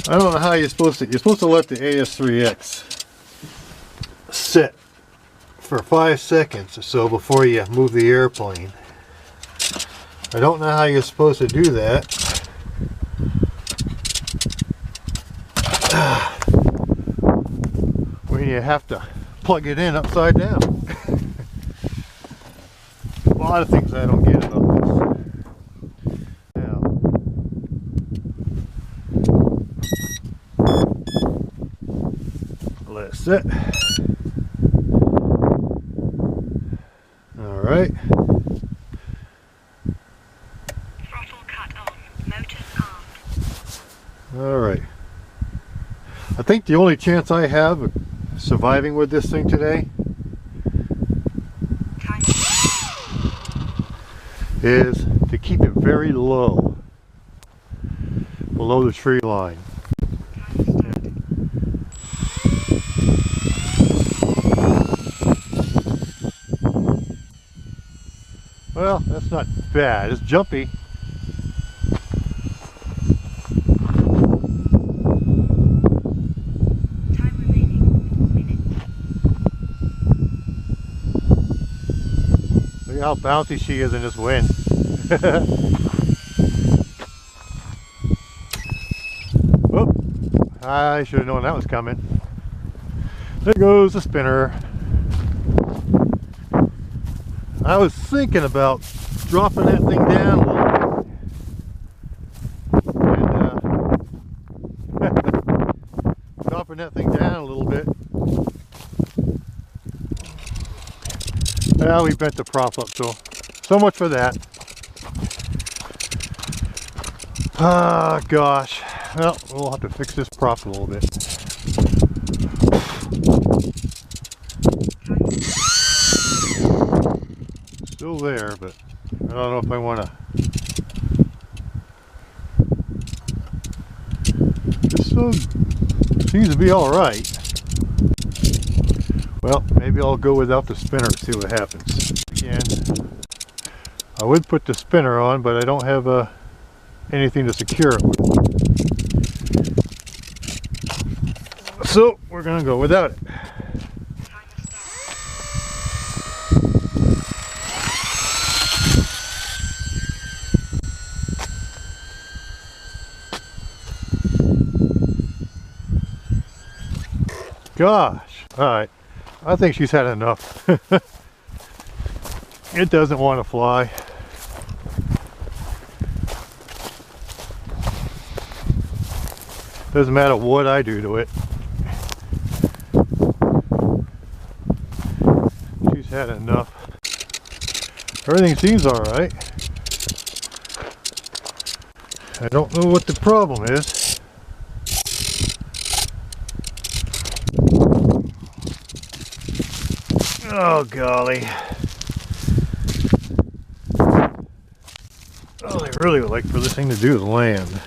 I don't know how you're supposed to let the AS3X sit for 5 seconds or so before you move the airplane. I don't know how you're supposed to do that. When you have to plug it in upside down. A lot of things I don't get about this. Now, let it sit. All right. Throttle cut on. Motors armed. All right. I think the only chance I have of surviving with this thing today is to keep it very low, below the tree line. Well, that's not bad. It's jumpy. Time remaining, minute. Look how bouncy she is in this wind. Whoop. I should have known that was coming. There goes the spinner. I was thinking about dropping that thing down a little bit. And, dropping that thing down a little bit. Well, we bent the prop up, so much for that. Ah, gosh. Well, we'll have to fix this prop a little bit. Still there, but I don't know if I want to. This seems to be all right. Well, maybe I'll go without the spinner and see what happens. Again, I would put the spinner on, but I don't have anything to secure it with. So we're going to go without it. Gosh, alright, I think she's had enough. It doesn't want to fly. Doesn't matter what I do to it. She's had enough. Everything seems alright. I don't know what the problem is. Oh golly. All I really would like for this thing to do is land.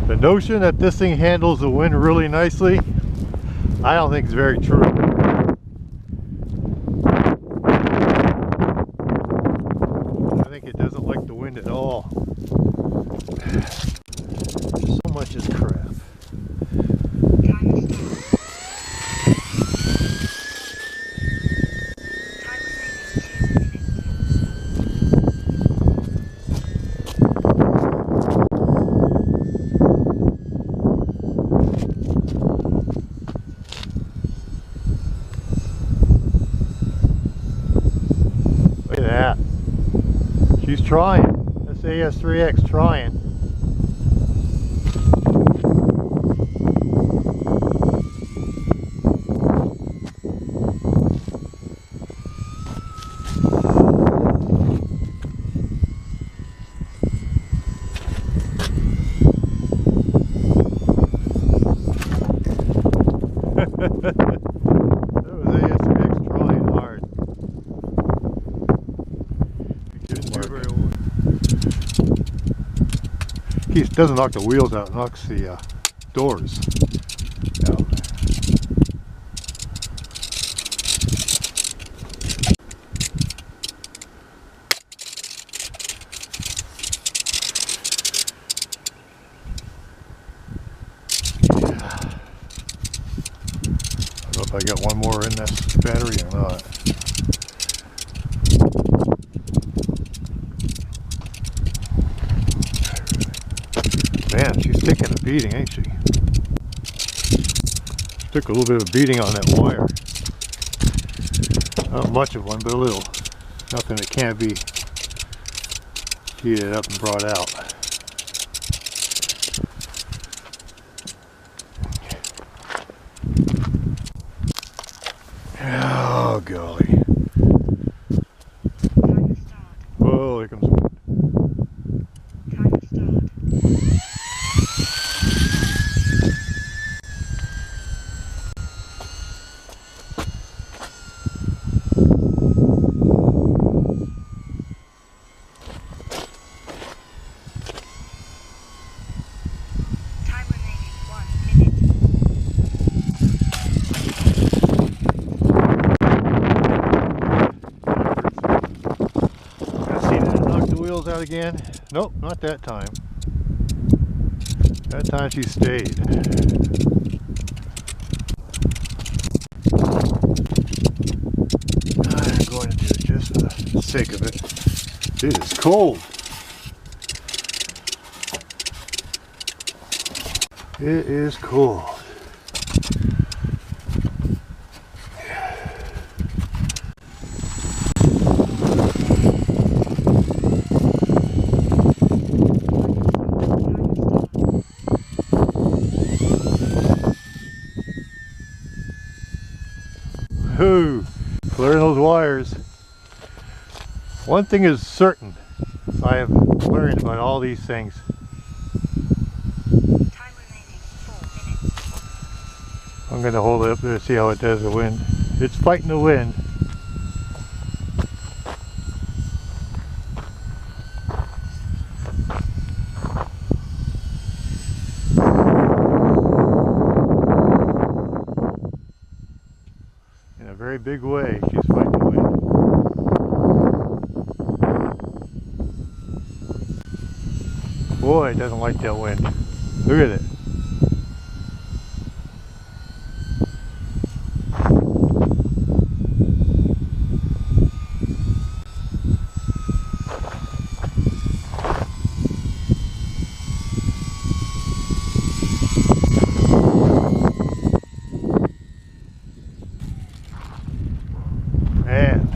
The notion that this thing handles the wind really nicely, I don't think it's very true. I think it doesn't like the wind at all. So much is crap. Look at that. She's trying. This AS3X trying. That was AS3X trying hard. He doesn't knock the wheels out, knocks the doors out. I don't know if I got one more in this battery or not. Man, she's taking a beating, ain't she? Took a little bit of a beating on that wire. Not much of one, but a little. Nothing that can't be heated up and brought out. Oh, golly. Time to start. Whoa, here comes the wind. Time to start. Time remaining 1 minute. Let's see, did it knock the wheels out again? Nope, not that time. That time she stayed. I'm going to do it just for the sake of it. It is cold. It is cold. Whoo, clearing those wires. One thing is certain, I have learned about all these things. Time remaining 4 minutes. I'm going to hold it up there to see how it does the wind. It's fighting the wind. In a very big way, she's fighting the wind. Boy, it doesn't like that wind. Look at it. Man,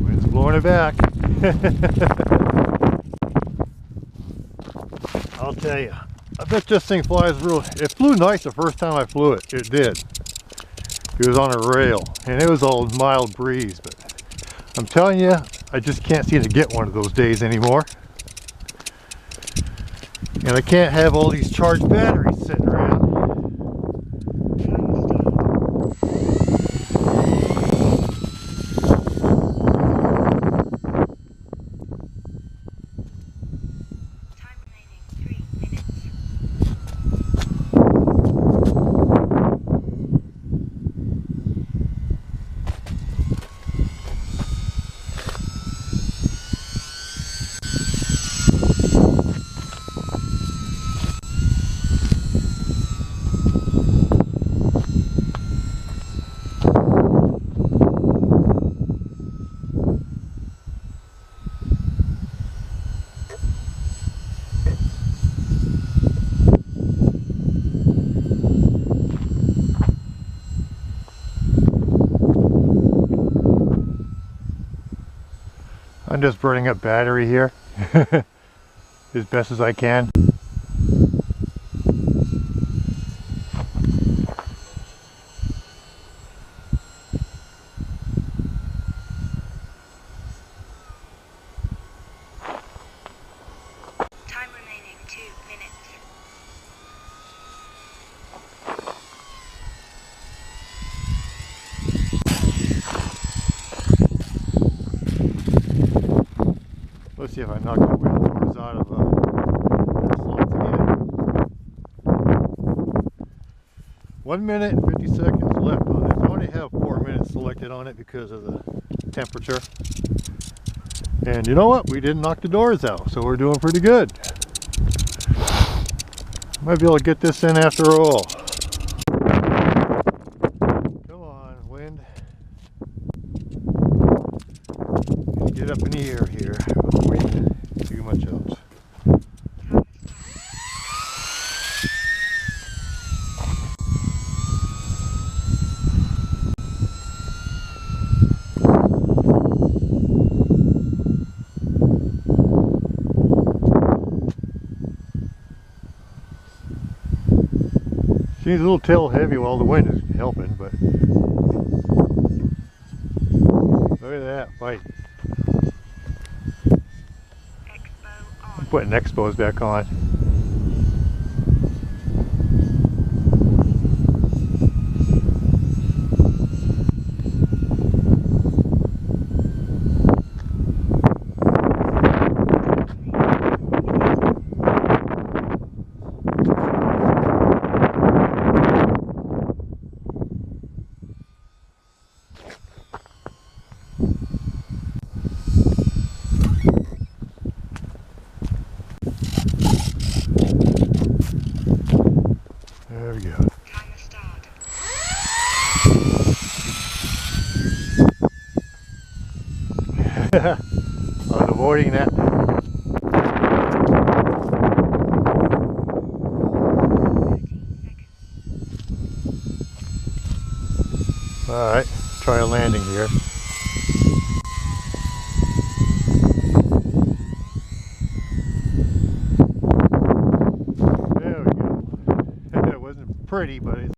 wind's blowing it back. I'll tell you, I bet this thing flies real. It flew nice the first time I flew it. It did. It was on a rail, and it was all mild breeze. But I'm telling you, I just can't seem to get one of those days anymore. And I can't have all these charged batteries sitting around. Time remaining 3 minutes. just burning up battery here as best as I can. Time remaining 2 minutes. Let's see if I knock the wheel doors out of the slots again. 1 minute and 50 seconds left on this. I only have 4 minutes selected on it because of the temperature. And you know what? We didn't knock the doors out, so we're doing pretty good. Might be able to get this in after all. Come on, wind. Get up in the air here before you too much else. Seems a little tail heavy while the wind is helping, but look at that fight. Expo on. Putting expos back on. There we go. Timer start. I was avoiding that. 30 seconds. Alright, try a landing here. There we go. It wasn't pretty, but it's